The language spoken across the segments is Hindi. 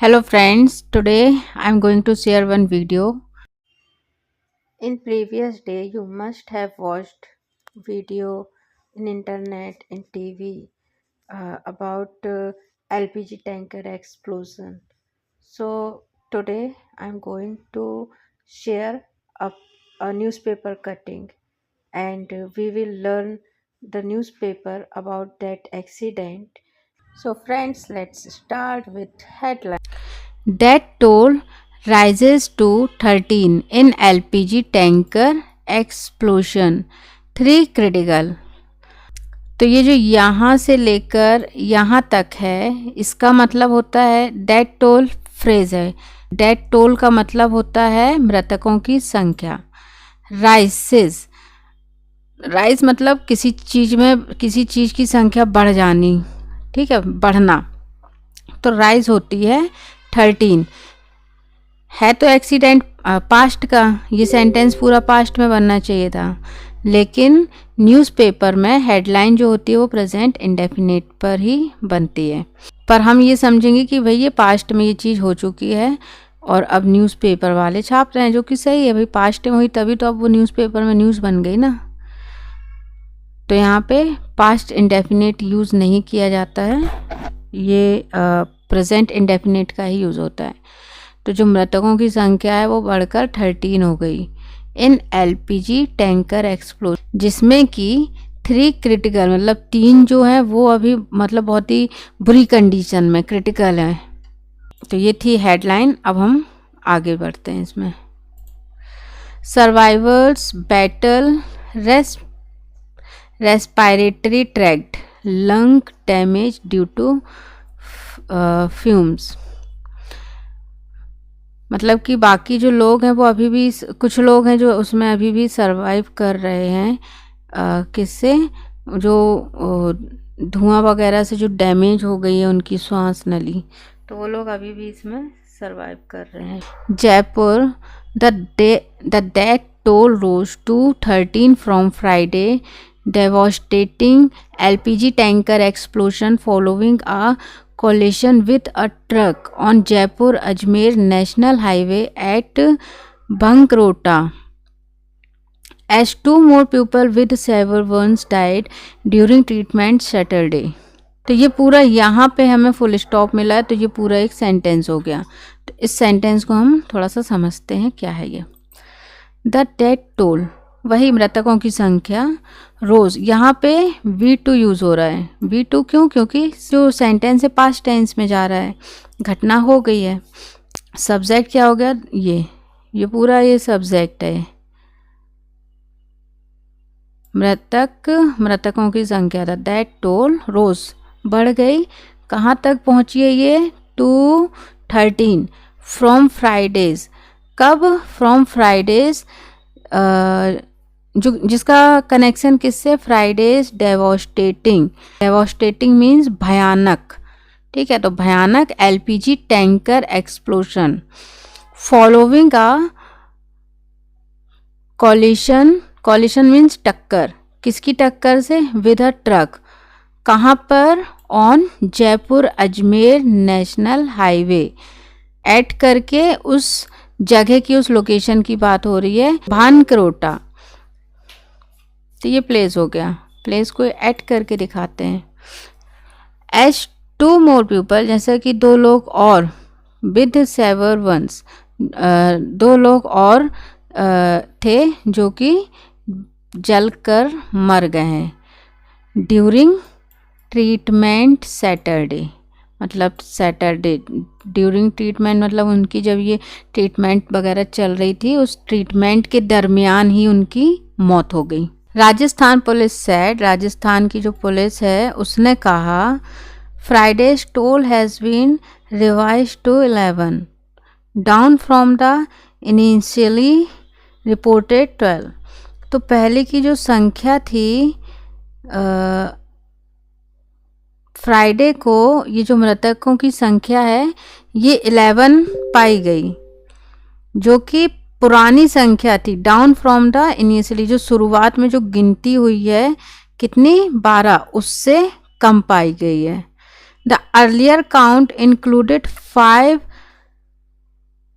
Hello friends, today I am going to share one video. In previous day you must have watched video in internet in TV about LPG tanker explosion. So today I am going to share a newspaper cutting and we will learn the newspaper about that accident. So friends, let's start with headline. Death toll rises to 13 in LPG tanker explosion, 3 critical। तो ये जो यहाँ से लेकर यहाँ तक है इसका मतलब होता है डेथ टोल फ्रेज है। डेथ टोल का मतलब होता है मृतकों की संख्या। राइसेस, राइज मतलब किसी चीज़ की संख्या बढ़ जानी, ठीक है, बढ़ना। तो राइज होती है 13। है तो एक्सीडेंट पास्ट का, ये सेंटेंस पूरा पास्ट में बनना चाहिए था, लेकिन न्यूज़पेपर में हेडलाइन जो होती है वो प्रेजेंट इंडेफिनिट पर ही बनती है। पर हम ये समझेंगे कि भाई ये पास्ट में ये चीज़ हो चुकी है और अब न्यूज़पेपर वाले छाप रहे हैं, जो कि सही है। भाई पास्ट में हुई तभी तो अब वो न्यूज़पेपर में न्यूज़ बन गई ना। तो यहाँ पे पास्ट इंडेफिनिट यूज़ नहीं किया जाता है, ये प्रेजेंट इंडेफिनिट का ही यूज़ होता है। तो जो मृतकों की संख्या है वो बढ़कर 13 हो गई इन LPG टैंकर एक्सप्लोजन, जिसमें कि 3 क्रिटिकल मतलब 3 जो है वो अभी मतलब बहुत ही बुरी कंडीशन में क्रिटिकल है। तो ये थी हेडलाइन। अब हम आगे बढ़ते हैं इसमें। Survivors battle respiratory tract lung damage due to fumes. मतलब कि बाकी जो लोग हैं वो अभी भी, कुछ लोग हैं जो उसमें अभी भी सरवाइव कर रहे हैं। किससे? जो धुआं वगैरह से जो डैमेज हो गई है उनकी श्वास नली, तो वो लोग अभी भी इसमें सरवाइव कर रहे हैं। Jaipur, the death toll rose to 13 from Friday, devastating LPG tanker explosion following a collision with a truck on Jaipur-Ajmer National Highway at Bankrota, as 2 more people with severe wounds died during treatment Saturday। तो ये पूरा यहाँ पे हमें फुल स्टॉप मिला है, तो ये पूरा एक सेंटेंस हो गया। तो इस सेंटेंस को हम थोड़ा सा समझते हैं क्या है ये। द डेथ टोल, वही मृतकों की संख्या, रोज, यहाँ पे V2 यूज़ हो रहा है। V2 क्यों? क्योंकि जो सेंटेंस है पास्ट टेंस में जा रहा है, घटना हो गई है। सब्जेक्ट क्या हो गया? ये पूरा ये सब्जेक्ट है। मृतकों की संख्या था दैट टोल रोज, बढ़ गई, कहाँ तक पहुँची है ये? To 13 from Fridays. कब? फ्रॉम फ्राइडेज, जो जिसका कनेक्शन किससे? फ्राइडेज डेवास्टेटिंग मीन्स भयानक, ठीक है। तो भयानक LPG tanker explosion following a coalition means टक्कर, किसकी टक्कर से? With a truck. कहाँ पर? On Jaipur Ajmer national highway. Add करके उस जगह की, उस लोकेशन की बात हो रही है, भानकरोटा। तो ये प्लेस हो गया, प्लेस को ऐड करके दिखाते हैं। एज 2 मोर पीपल, जैसे कि 2 लोग और, विद सेवर वंस, 2 लोग और थे जो कि जलकर मर गए हैं। ड्यूरिंग ट्रीटमेंट सैटरडे, मतलब सैटरडे ड्यूरिंग ट्रीटमेंट मतलब उनकी जब ये ट्रीटमेंट वगैरह चल रही थी उस ट्रीटमेंट के दरमियान ही उनकी मौत हो गई। राजस्थान पुलिस सेड, राजस्थान की जो पुलिस है उसने कहा, Friday's toll has been revised to 11 down from the initially reported 12। तो पहले की जो संख्या थी फ्राइडे को, ये जो मृतकों की संख्या है ये 11 पाई गई, जो कि पुरानी संख्या थी। डाउन फ्रॉम द इनिशियली, जो शुरुआत में जो गिनती हुई है कितनी? 12, उससे कम पाई गई है। The earlier count included 5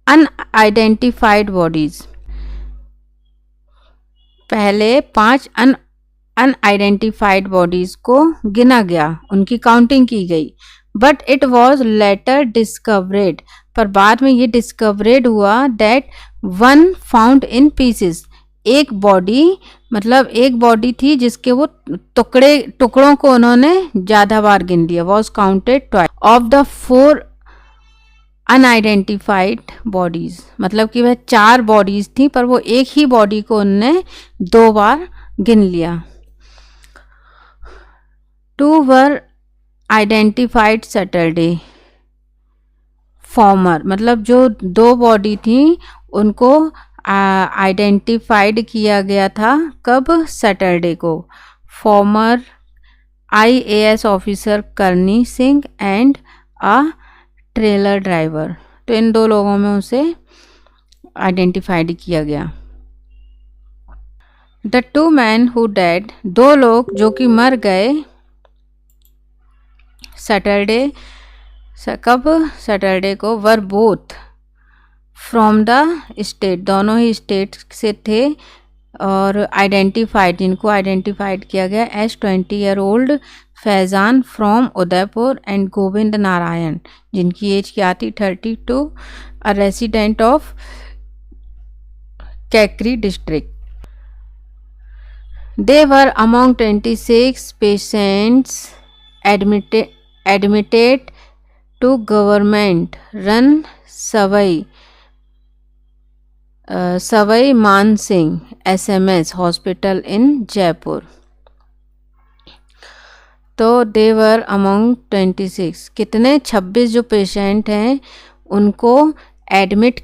unidentified bodies, पहले 5 अनआइडेंटिफाइड बॉडीज को गिना गया, उनकी काउंटिंग की गई, बट इट वॉज लेटर डिस्कवरेड, पर बाद में ये डिस्कवरेड हुआ that one found in pieces, एक बॉडी, मतलब एक बॉडी थी जिसके वो टुकड़ों को उन्होंने ज्यादा बार गिन लिया, was counted twice of the 4 unidentified bodies, मतलब कि वह 4 बॉडीज थी पर वो एक ही बॉडी को उनने 2 बार गिन लिया। 2 वर आइडेंटिफाइड सैटरडे फॉर्मर, मतलब जो 2 बॉडी थी उनको आइडेंटिफाइड किया गया था, कब? सैटरडे को। फॉर्मर IAS ऑफिसर करनी Singh and a trailer driver, तो इन 2 लोगों में उसे आइडेंटिफाइड किया गया। द 2 men who died, 2 लोग जो कि मर गए सैटरडे, कब? सैटरडे को, were both from the state, दोनों ही स्टेट से थे, और आइडेंटिफाइड, जिनको आइडेंटिफाइड किया गया as 20-year-old Faizan from Udaipur and Govind Narayan, जिनकी एज क्या थी? 32, a resident of Kekri district. They were among 26 patients admitted to government run Sawai Man Singh SMS hospital in Jaipur. तो देवर अमंग 26, कितने? 26 जो पेशेंट हैं उनको एडमिट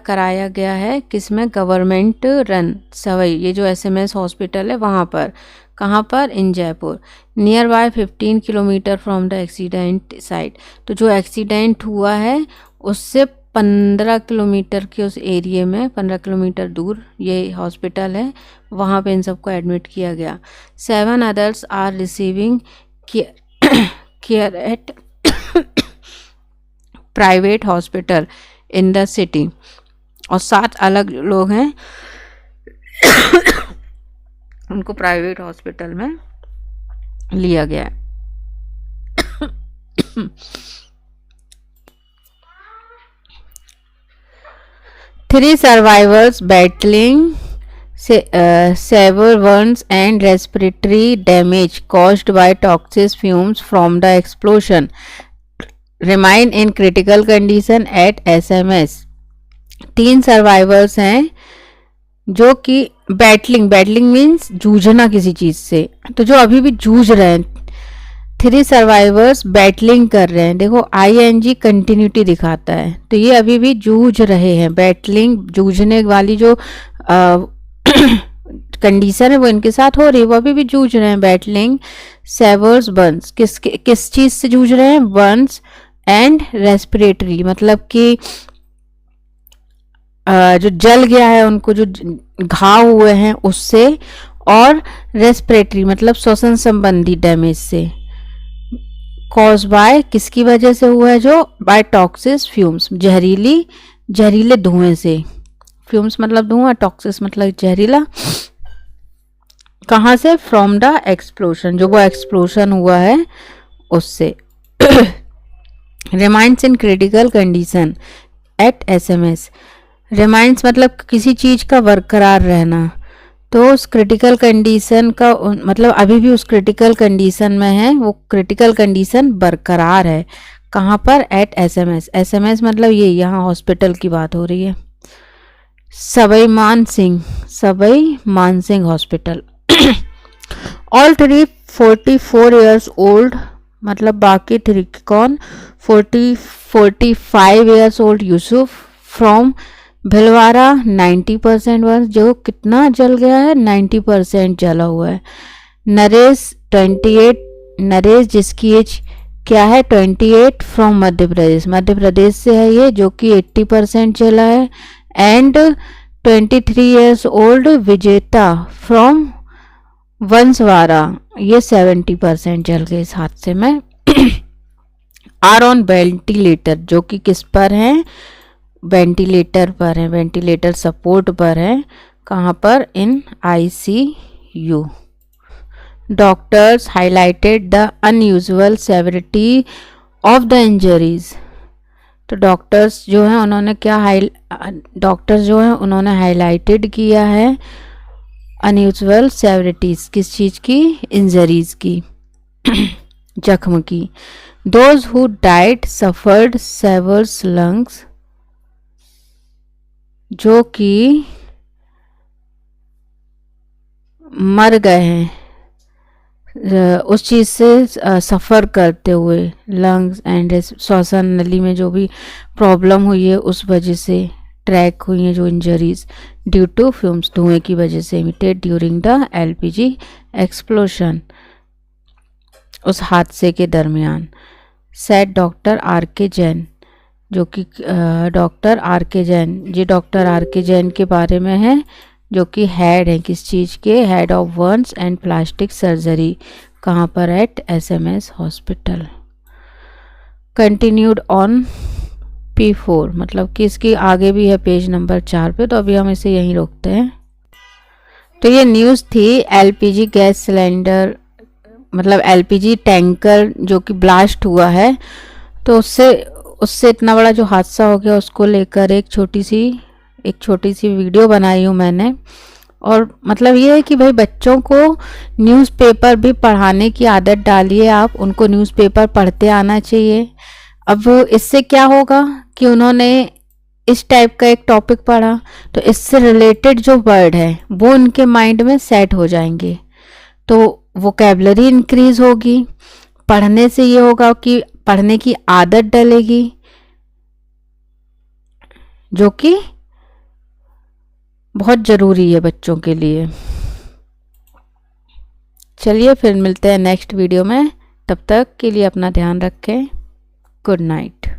कराया गया है, किसमें? गवर्नमेंट रन सवाई, ये जो SMS हॉस्पिटल है वहाँ पर, कहाँ पर? In Jaipur. Nearby 15 kilometre from the accident site, तो जो एक्सीडेंट हुआ है उससे 15 किलोमीटर के उस एरिया में, 15 किलोमीटर दूर ये हॉस्पिटल है, वहाँ पे इन सबको एडमिट किया गया। 7 others are receiving care at private hospital in the city, और 7 अलग लोग हैं उनको प्राइवेट हॉस्पिटल में लिया गया है। 3 survivors battling severe wounds and respiratory damage caused by toxic fumes from the explosion remain in critical condition at SMS। 3 survivors हैं जो कि बैटलिंग मीन्स जूझना किसी चीज से, तो जो अभी भी जूझ रहे हैं। 3 सर्वाइवर्स बैटलिंग कर रहे हैं, देखो ING कंटिन्यूटी दिखाता है, तो ये अभी भी जूझ रहे हैं। बैटलिंग, जूझने वाली जो कंडीशन है वो इनके साथ हो रही है, वो अभी भी जूझ रहे हैं। बैटलिंग सेवर्स बर्न्स, किस चीज से जूझ रहे हैं? बर्न्स एंड रेस्पिरेटरी, मतलब कि जो जल गया है उनको, जो घाव हुए हैं उससे, और रेस्पिरेटरी मतलब श्वसन संबंधी डैमेज से। कॉज बाय, किसकी वजह से हुआ है? जो बाय टॉक्सिस फ्यूम्स, जहरीले धुएं से। फ्यूम्स मतलब धुआं, टॉक्सिस मतलब जहरीला। कहाँ से? फ्रॉम द एक्सप्लोशन, जो वो एक्सप्लोशन हुआ है उससे। Reminds in critical condition at SMS। Reminds मतलब किसी चीज का बरकरार रहना, तो उस क्रिटिकल कंडीशन का मतलब अभी भी उस क्रिटिकल कंडीशन में है, वो क्रिटिकल कंडीशन बरकरार है। कहाँ पर? At SMS। SMS मतलब ये यहाँ हॉस्पिटल की बात हो रही है। Sawai Man Singh hospital. All 3 44 years old, मतलब बाकी 3 कौन? 45 years old Yusuf from Bhilwara, 90% burns, जो कितना जल गया है? 90% जला हुआ है। नरेश 28, नरेश जिसकी एज क्या है? 28, फ्रॉम मध्य प्रदेश से है ये, जो कि 80% जला है। एंड 23 years old विजेता फ्रॉम वंसवाड़ा, ये 70% जल गए इस हादसे में। आर ऑन वेंटिलेटर, जो कि किस पर हैं? वेंटिलेटर पर हैं, वेंटिलेटर सपोर्ट पर हैं। कहाँ पर? इन ICU। Doctors highlighted the unusual severity of the injuries. तो डॉक्टर्स जो हैं उन्होंने उन्होंने हाईलाइटेड किया है अनयूजुअल सेवरिटीज, किस चीज़ की? इंजरीज की, जख्म की। Those who died suffered severe lungs, जो कि मर गए हैं उस चीज़ से सफ़र करते हुए, लंग्स एंड श्वसन नली में जो भी प्रॉब्लम हुई है उस वजह से ट्रैक हुई हैं जो इंजरीज ड्यू टू फ्यूम्स, धुएं की वजह से, emitted during the LPG explosion, उस हादसे के दरमियान। Said doctor R.K. जैन, जो कि डॉक्टर R.K. जैन, ये डॉक्टर R.K. जैन के बारे में है, जो कि हेड है किस चीज़ के? Head of burns and plastic surgery. कहाँ पर? At SMS hospital. Continued on P4, मतलब कि इसकी आगे भी है पेज नंबर 4 पे, तो अभी हम इसे यहीं रोकते हैं। तो ये न्यूज़ थी LPG गैस सिलेंडर, मतलब LPG टैंकर जो कि ब्लास्ट हुआ है, तो उससे इतना बड़ा जो हादसा हो गया उसको लेकर एक छोटी सी वीडियो बनाई हूँ मैंने। और मतलब ये है कि भाई बच्चों को न्यूज़पेपर भी पढ़ाने की आदत डालिए आप, उनको न्यूज़पेपर पढ़ते आना चाहिए। अब इससे क्या होगा कि उन्होंने इस टाइप का एक टॉपिक पढ़ा तो इससे रिलेटेड जो वर्ड है वो उनके माइंड में सेट हो जाएंगे, तो वोकैबुलरी इंक्रीज होगी। पढ़ने से ये होगा कि पढ़ने की आदत डलेगी, जो कि बहुत ज़रूरी है बच्चों के लिए। चलिए फिर मिलते हैं नेक्स्ट वीडियो में, तब तक के लिए अपना ध्यान रखें। Good night.